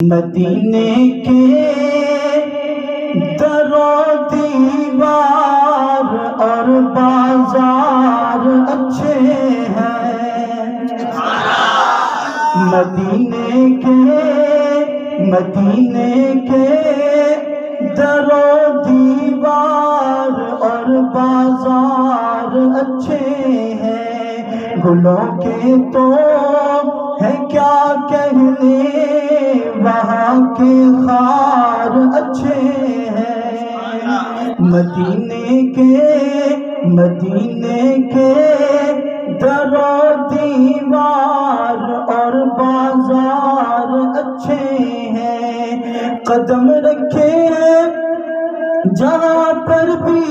مدینے کے در و دیوار اور بازار اچھے ہیں، مدینے کے در و دیوار اور بازار اچھے ہیں، گلوں کے تو ہے کیا کہنے، وہاں کے خار اچھے ہیں، مدینے کے در و دیوار اور بازار اچھے ہیں، قدم رکھے ہیں جہاں پر بھی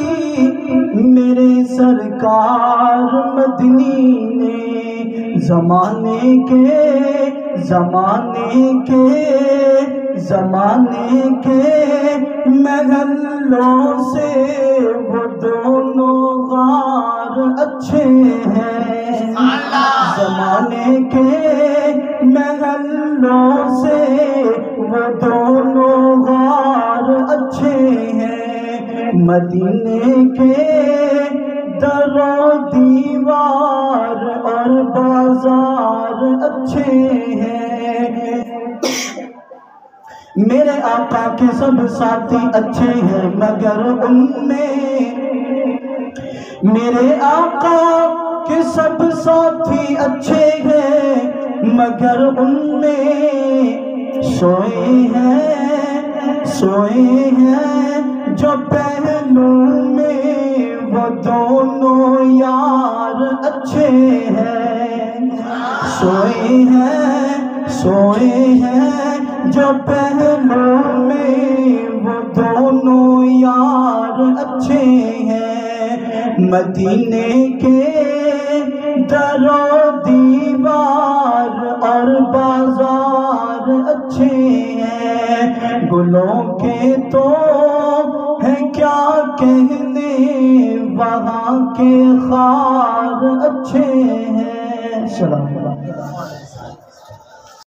میرے سرکار مدنی نے، زمانے کے محلوں سے وہ دونوں غار اچھے ہیں، زمانے کے محلوں سے وہ دونوں غار اچھے ہیں، مدینے کے در و دیوار اور بازار اچھے ہیں، میرے آقا کے سب ساتھی اچھے ہیں مگر ان میں، میرے آقا کے سب ساتھی اچھے ہیں مگر ان میں سوئے ہیں جو پہلو میں وہ دونوں یار اچھے ہیں، سوئے ہیں جو پہلو میں وہ دونوں یار اچھے ہیں، مدینے کے در و دیوار اور بازار اچھے ہیں، گلوں کے تو ہے کیا کہنے، وہاں کے خار اچھے ہیں۔ سلام علیکم۔